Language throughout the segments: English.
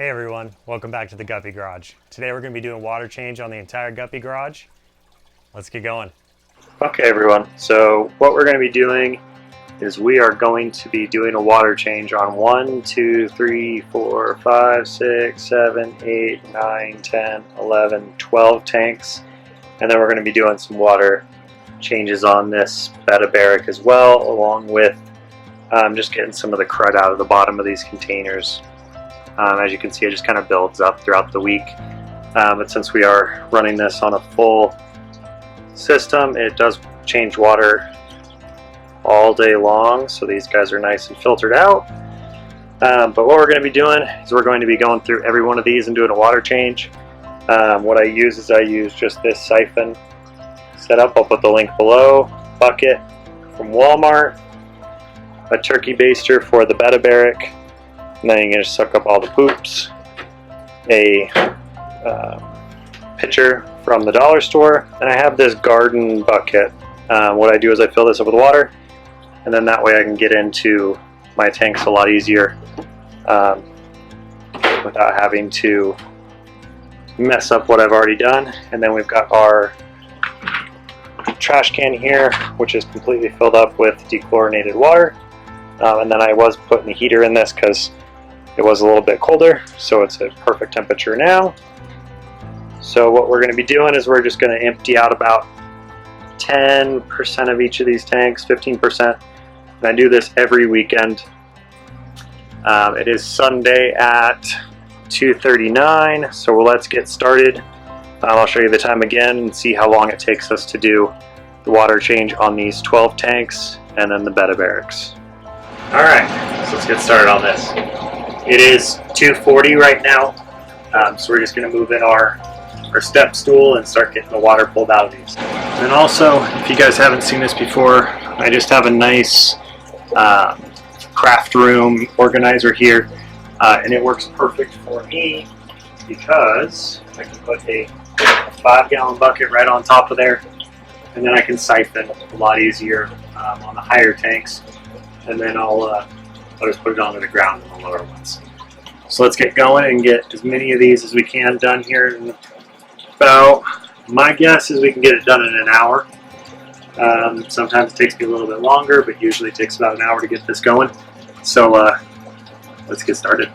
Hey everyone, welcome back to the Guppy Garage. Today we're going to be doing water change on the entire Guppy Garage. Let's get going. Okay everyone, so what we're going to be doing is we are going to be doing a water change on 1, 2, 3, 4, 5, 6, 7, 8, 9, 10, 11, 12 tanks. And then we're going to be doing some water changes on this Betta barrack as well, along with just getting some of the crud out of the bottom of these containers. As you can see, it just kind of builds up throughout the week. But since we are running this on a full system, it does change water all day long, so these guys are nice and filtered out. But what we're going to be doing is we're going to be going through every one of these and doing a water change. What I use is I use just this siphon setup. I'll put the link below. Bucket from Walmart, a turkey baster for the Betta barrack, and then you're going to suck up all the poops, a pitcher from the dollar store, and I have this garden bucket. What I do is I fill this up with water, and then that way I can get into my tanks a lot easier without having to mess up what I've already done. And then we've got our trash can here, which is completely filled up with dechlorinated water. And then I was putting the heater in this because it was a little bit colder, so it's at perfect temperature now. So what we're going to be doing is we're just going to empty out about 10% of each of these tanks, 15%. And I do this every weekend. It is Sunday at 2:39, so let's get started. I'll show you the time again and see how long it takes us to do the water change on these 12 tanks and then the Betta barracks. Alright, so let's get started on this. It is 2:40 right now, so we're just going to move in our step stool and start getting the water pulled out of these. And also, if you guys haven't seen this before, I just have a nice craft room organizer here, and it works perfect for me because I can put a 5-gallon bucket right on top of there, and then I can siphon a lot easier on the higher tanks, and then I'll just put it onto the ground in the lower ones. So let's get going and get as many of these as we can done here in about, my guess is we can get it done in an hour. Sometimes it takes me a little bit longer, but usually it takes about an hour to get this going. So let's get started.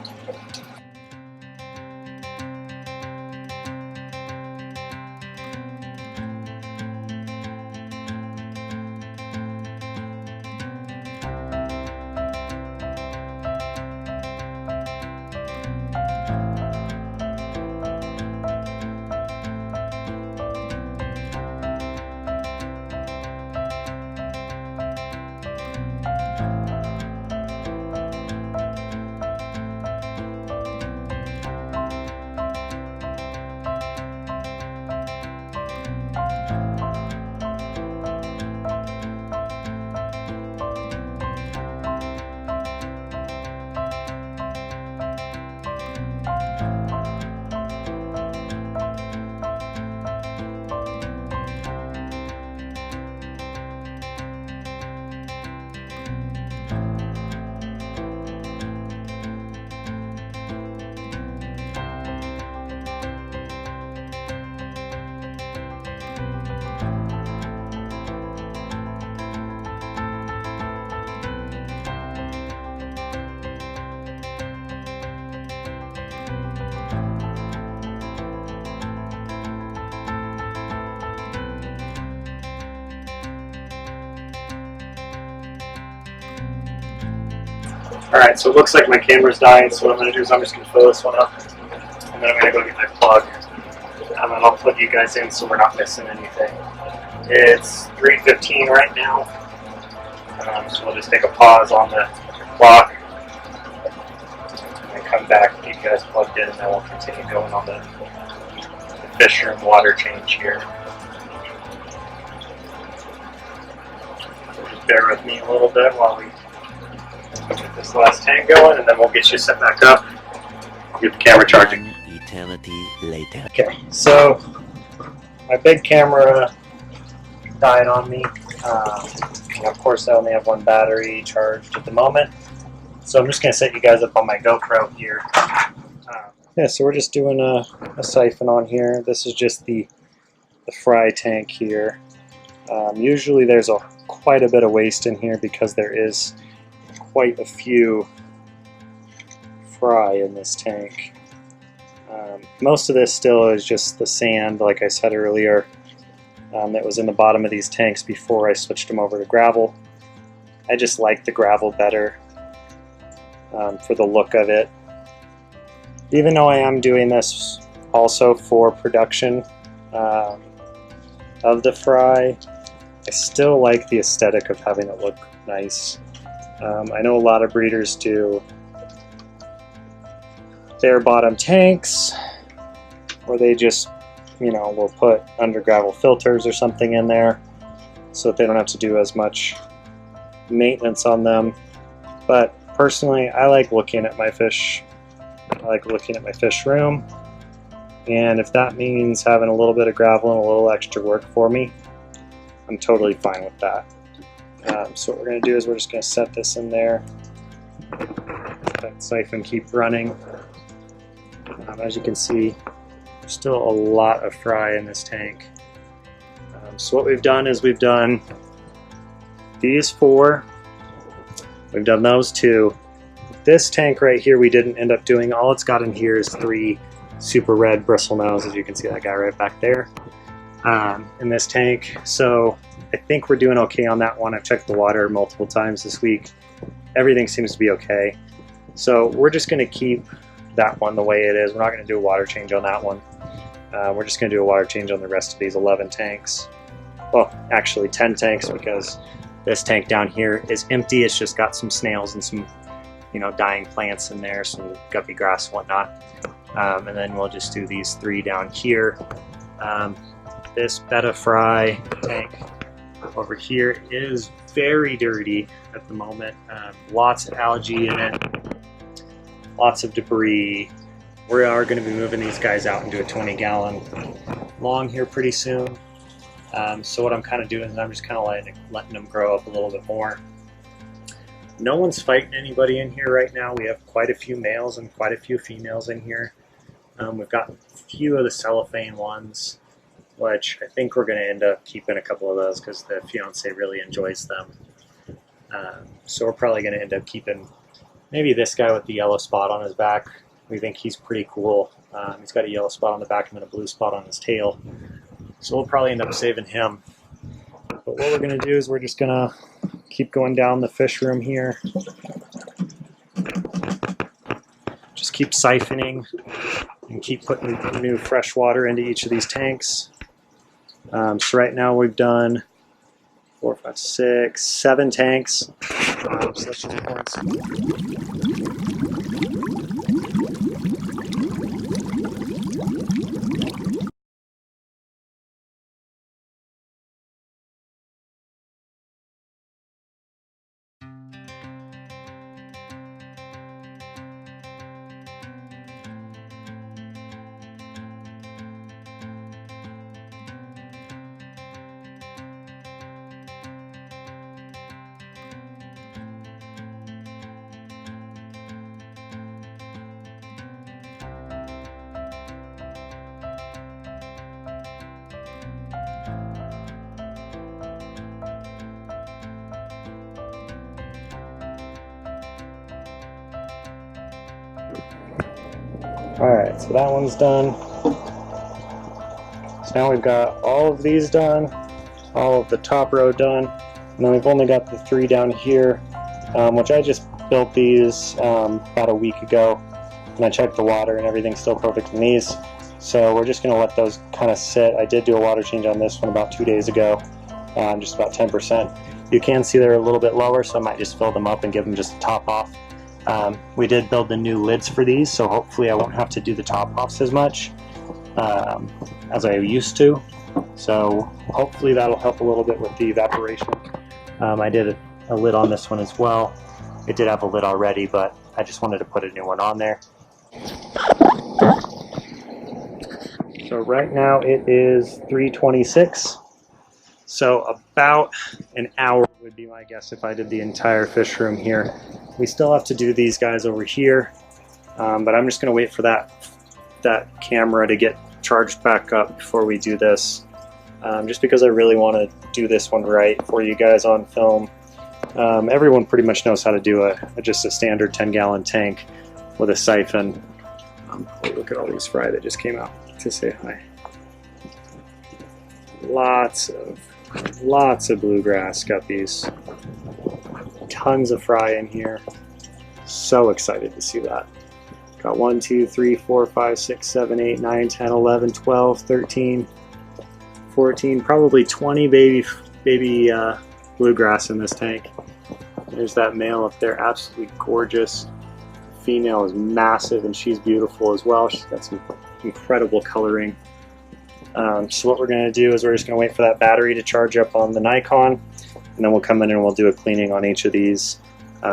Alright, so it looks like my camera's dying, so what I'm going to do is I'm just going to fill this one up, and then I'm going to go get my plug, and then I'll plug you guys in so we're not missing anything. It's 3:15 right now, so we'll just take a pause on the clock, and come back with you guys plugged in, and then we'll continue going on the fish room water change here. So just bear with me a little bit while we get this last tank going, and then we'll get you set back up. I'll get the camera charging. Eternity later. Okay, so my big camera died on me. And of course, I only have one battery charged at the moment. So I'm just going to set you guys up on my GoPro here. Yeah, so we're just doing a siphon on here. This is just the fry tank here. Usually there's quite a bit of waste in here because there is quite a few fry in this tank. Most of this still is just the sand, like I said earlier, that was in the bottom of these tanks before I switched them over to gravel. I just like the gravel better for the look of it. Even though I am doing this also for production of the fry, I still like the aesthetic of having it look nice. I know a lot of breeders do bare bottom tanks, or they just, will put under gravel filters or something in there so that they don't have to do as much maintenance on them. But personally, I like looking at my fish. I like looking at my fish room, and if that means having a little bit of gravel and a little extra work for me, I'm totally fine with that. So what we're going to do is we're just going to set this in there. Let that siphon keep running. As you can see, there's still a lot of fry in this tank. So what we've done is we've done these 4, we've done those 2. This tank right here we didn't end up doing. All it's got in here is 3 super red bristle nose, as you can see that guy right back there in this tank. So I think we're doing okay on that one. I've checked the water multiple times this week. Everything seems to be okay. So we're just going to keep that one the way it is. We're not going to do a water change on that one. We're just going to do a water change on the rest of these 11 tanks. Well, actually 10 tanks, because this tank down here is empty. It's just got some snails and some, dying plants in there, some guppy grass and whatnot. And then we'll just do these 3 down here. This Betta fry tank over here is very dirty at the moment. Lots of algae in it, lots of debris. We are going to be moving these guys out into a 20-gallon long here pretty soon. So what I'm kind of doing is I'm just kind of letting them grow up a little bit more. No one's fighting anybody in here right now. We have quite a few males and quite a few females in here. We've got a few of the cellophane ones, which I think we're going to end up keeping a couple of those because the fiance really enjoys them. So we're probably going to end up keeping maybe this guy with the yellow spot on his back. We think he's pretty cool. He's got a yellow spot on the back and then a blue spot on his tail. So we'll probably end up saving him. But what we're going to do is we're just going to keep going down the fish room here. Just keep siphoning and keep putting new fresh water into each of these tanks. So right now we've done 4, 5, 6, 7 tanks. So let's just pour in some. Alright, so that one's done. So now we've got all of these done, all of the top row done, and then we've only got the 3 down here, which I just built these about a week ago, and I checked the water and everything's still perfect in these. So we're just going to let those kind of sit. I did do a water change on this one about 2 days ago, just about 10%. You can see they're a little bit lower, so I might just fill them up and give them just a top off. We did build the new lids for these, so hopefully I won't have to do the top offs as much as I used to. So hopefully that'll help a little bit with the evaporation. I did a lid on this one as well. It did have a lid already, but I just wanted to put a new one on there. So right now it is 3:26. So about an hour would be my guess if I did the entire fish room here. We still have to do these guys over here. But I'm just going to wait for that camera to get charged back up before we do this, just because I really want to do this one right for you guys on film. Everyone pretty much knows how to do just a standard 10-gallon tank with a siphon. Look at all these fry that just came out to say hi. Lots of bluegrass guppies. Tons of fry in here. So excited to see that. Got 1, 2, 3, 4, 5, 6, 7, 8, 9, 10, 11, 12, 13, 14, probably 20 baby bluegrass in this tank. There's that male up there, absolutely gorgeous. Female is massive and she's beautiful as well. She's got some incredible coloring. So what we're going to do is we're just going to wait for that battery to charge up on the Nikon, and then we'll come in and we'll do a cleaning on each of these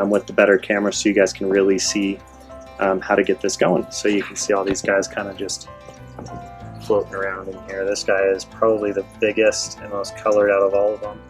with the better camera, so you guys can really see how to get this going. So you can see all these guys kind of just floating around in here. This guy is probably the biggest and most colored out of all of them.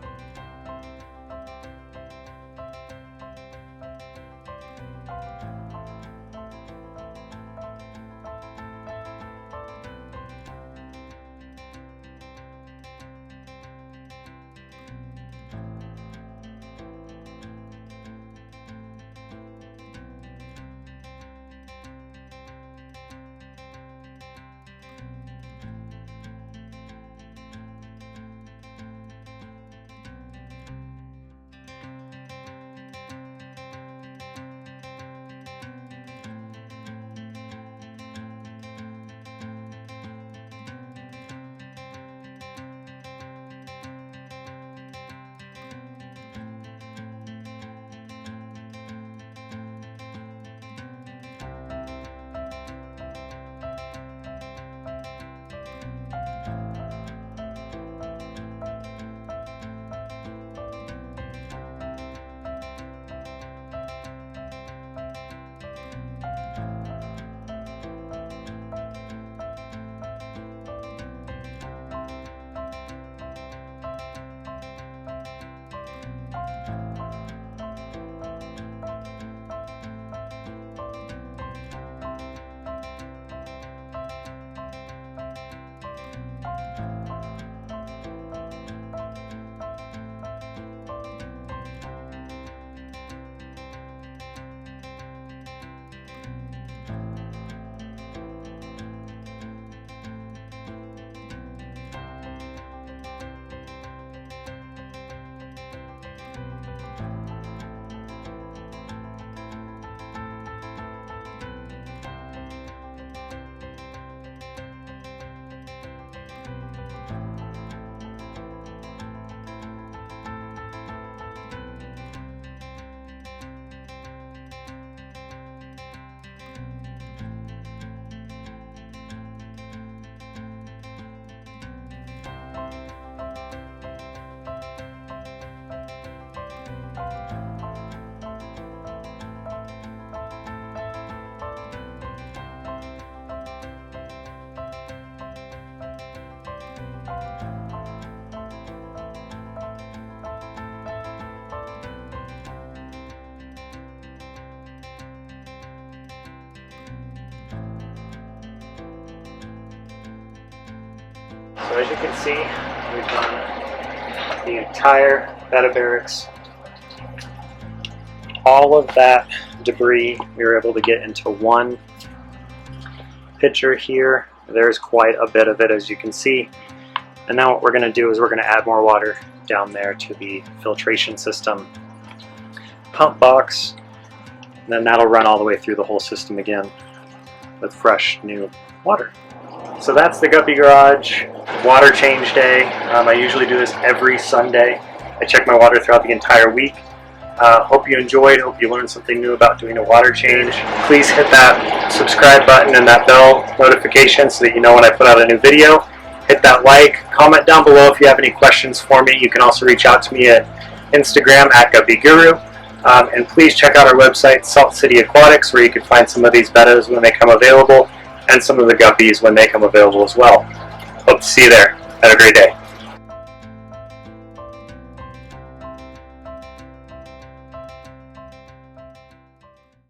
So as you can see, we've done the entire Betta barracks. All of that debris we were able to get into one pitcher here. There's quite a bit of it, as you can see. And now what we're going to do is we're going to add more water down there to the filtration system pump box. And then that'll run all the way through the whole system again with fresh new water. So that's the Guppy Garage water change day. I usually do this every Sunday. I check my water throughout the entire week. Hope you enjoyed. Hope you learned something new about doing a water change. Please hit that subscribe button and that bell notification so that you know when I put out a new video. Hit that like. Comment down below if you have any questions for me. You can also reach out to me at Instagram at GUPPYGURU. And please check out our website, Salt City Aquatics, where you can find some of these bettas when they come available, and some of the guppies when they come available as well. Hope to see you there. Have a great day.